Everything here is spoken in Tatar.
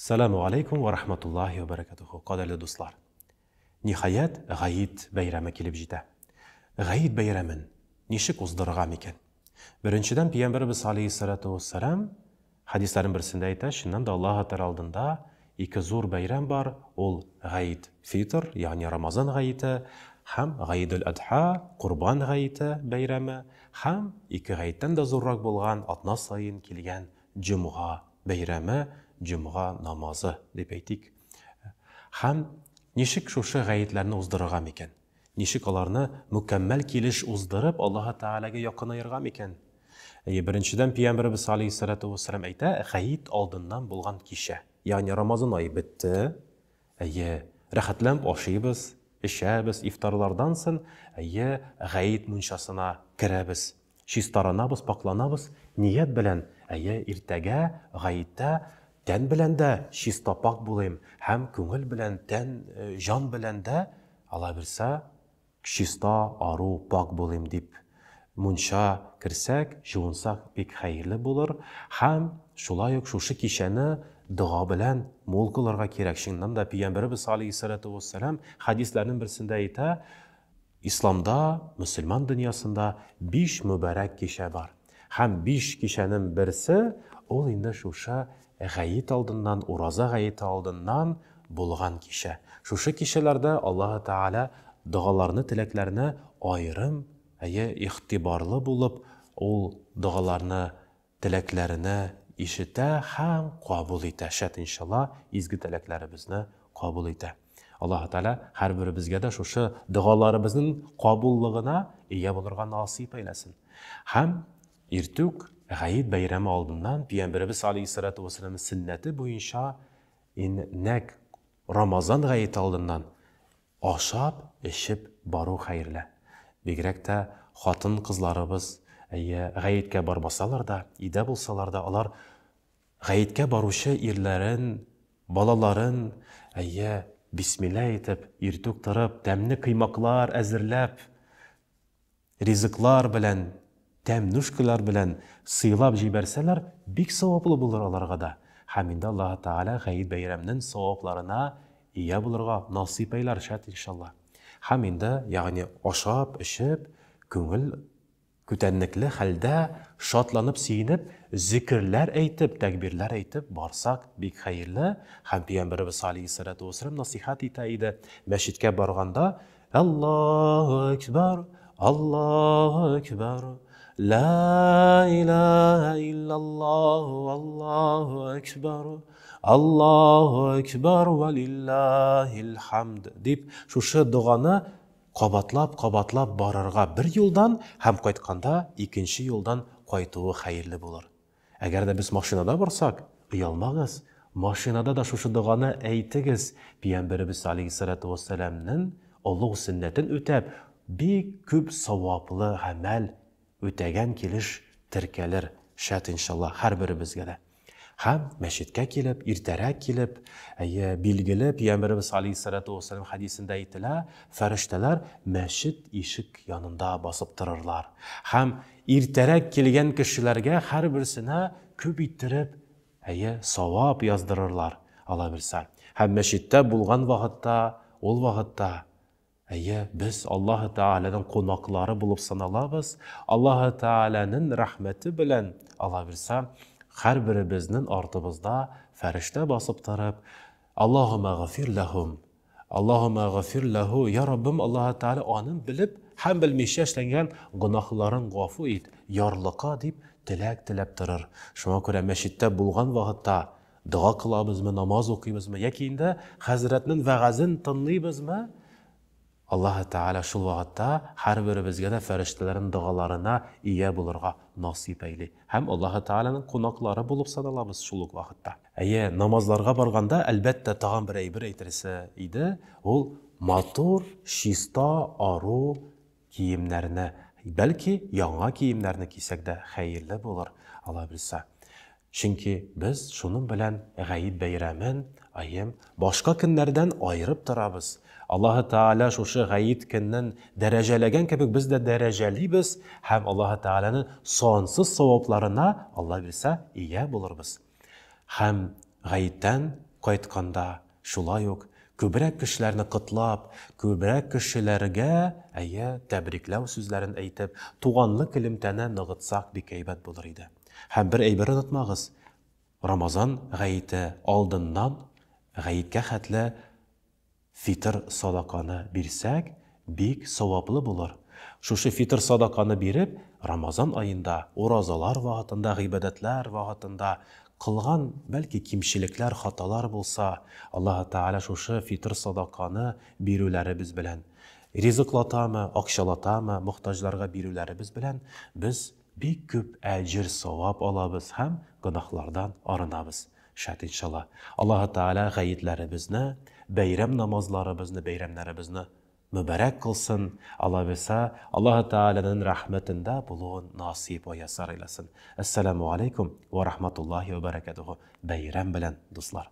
Assalamu alaikum wa rahmatullahi wa barakatuhu. Qadrli do'stlar. Nihayat G'ayit bayrami kelib jeta. G'ayit bayramin nishik o'zdirg'am ekan. Birinchidan Payg'ambarimiz alayhisolatu vassalam hadislarning birisida aytadi, shundan da Alloh taolo oldinda ikki zo'r bayram bor. Ol G'ayit Fitr, ya'ni Ramazon g'ayiti, ham G'ayidul Adha, Qurbon g'ayiti bayrami, ham ikki g'ayitdan da zo'rroq bo'lgan atna sayin kelgan Jum'a bayrami, Jum'a namozi deb aytik. Ham nishik shusha g'ayitlarni o'zdirg'am ekan. Nishik ularni mukammal kelish o'zdirib Alloh taolaga yaqinayirg'am ekan. Birinchidan Payg'ambarimiz alayhisolatu vassalam aytadi, g'ayit oldindan bo'lgan kecha, ya'ni Ramazon oyi bitdi. Rahatlanib oshaymiz, ishamiz, iftorlardan so'ng g'ayit munchasina kiramiz. Shistoranamiz, poklanamiz, niyat bilan ertaga g'ayitda tan bilan da shistopak bo'layim, ham ko'ngil bilan, tan, jon bilan da Alloh bilsa shisto, aru, pok bo'layim deb muncha kirsak, juvunsak bek xayrli bo'lar. Ham shulay shu kechani duo bilan mo'l qilarga kerak. Shundan da Payg'ambarimiz alayhisolatu vassalam hadislarning birisida aytadi, İslamda, Müslüman dünyasında 5 mübarek kecha var. Hem 5 kechaning birisi, ol endi shusha g'ayit oldindan, Uraza g'ayiti oldindan bo'lgan kecha. Shusha kechalarda Alloh taolo duolarni, tilaklarini ayrim, ixtiborli bo'lib, ol duolarni, tilaklarini eshita ham qabul etadi. Inshaalloh, izgi tilaklarimizni qabul etadi. Alloh taolo har birimizga da shusha duolarimizning qabulligina ega bo'lirga nasib aylasin. Ham ertuk G'ayit bayrami oldindan Payg'ambarimiz alayhisolatu vassalam sunnati bo'yicha nak Ramazon g'ayiti oldindan oshab, ishib boru xayrli. Begrakda xotin qizlarimiz g'ayitga bormasalar da, ida bo'lsalar da, ular g'ayitga boruvchi erlarin, bolalarin Bismillah etib, ertuk tarab, təmni qiymoqlar әзірләп, rizqlar bilan, təmnuşqlar bilan sıylab jibərsələr, bik savablı bulur alarga da. Hamində Allah Teala G'ayit bayramının savablarına iya bulurga nasip eyler şart inşallah. Hamində, yani aşab, işib, көңіл көтәнлекле хәлдә шатланып, сөйініп, зикрләр әйтеп, тәкбирләр әйтеп барсак бик хәерле. Һәм Пәйгамбәрбез алейһиссалату вассалам насихат итә иде. Мәчеткә барганда Аллаһу акбар, Аллаһу акбар, ла илаха илляллаһ, Аллаһу акбар, Аллаһу акбар ва лиллаһил хамд дип шушы дуганы qabatlab bararga bir yoldan, hem qaytqanda ikinci yoldan qaytığı xayrli bulur. Eğer de biz maşinada varsak, uyalmağız. Maşinada da şu duanı eytigiz. Peygamberimiz aleyhissalatu vesselam'nın Allah'u sünnetin ötep, bir küp savaplı amel ötegen keliş tirkelir. Şat inşallah her birimizge de. Hem meşitke kelip, irterek kelip, bilgili Peygamberimiz aleyhissalatu vesselam hadisinde aytilar, ferişteler meşit işik yanında basıp dururlar. Hem irterek kelgen kişilerge her birisine köp ittirip, savap yazdırırlar. Allah bilsin. Hem meşitte bulgan vakitte, ol vakitte, biz Allah Teala'nın konakları bulup sanalabız. Allah Teala'nın rahmeti bilen, Allah bilsin, her birimizin ortimizda ferişte basıp tarıp Allahümme gafir lahum, Allahümme gafir lahu, ya Rabbim Allah Teala onun bilip hem bilmiş yaşlangan günahların gafu et, yarlıqa deyip tilep durur. Şuna göre meşitte bulgan vakitte dua kılabız mı, namaz okuyabız mı, yakinde Hazretinin vaazını tınlayabız mı? Allah Teala şu vakitte her birimizge de feriştelerin dualarına iyi bulurga nasip eyli. Hem Allah Teala'nın konakları bulup sanalabız şuluk vakitte. Namazlarga barganda elbette tağın bir eytirisi idi. Ol matur, şista, aru kiyimlerini, belki yana kiyimlerini giysek de hayırlı bulur. Allah bilse. Çünkü biz şunun bilen G'ayit bayramın başka günlerden ayırıp tarabız. Allah Teala şuşu G'ayit günün derecelegen kebek biz de dereceliyiz. Hem Allah Teala'nın sonsuz savaplarına Allah bilse iyi buluruz. Hem G'ayitden кайтканда шулай ук күбрәк кешеләрне котлап, күбрәк кешеләргә тәбрикләү сүзләрен әйтеп, туганлык элемтәне ныгытсак бик әйбәт булыр иде. Һәм бер әйбер онытмагыз, Рамазан гаете алдыннан гаеткә хәтле фитр садаканы бирсәк, бик саваплы булыр. Шушы фитр садаканы биреп, Рамазан айында, уразалар вакытында, гыйбадәтләр вакытында кылган бәлки кимчелекләр, хаталар булса, Аллаһ Тәгалә шушы фитр садаканы бирүләребез белән ризыклатамы, акчалатамы, мохтаҗларга бирүләребез белән без бик күп әҗр, савап алабыз һәм гөнаһлардан арынабыз. Шәт иншалла. Аллаһ Тәгалә гаетләребезне, бәйрәм намазларыбызны, бәйрәмнәребезне mübarek kılsın. Allah bilsa Allah Teala'nın rahmetinde bulun nasip ve yasar eylesin. Esselamu aleyküm ve rahmetullahi ve berekatuhu. Beyram bilen dostlar.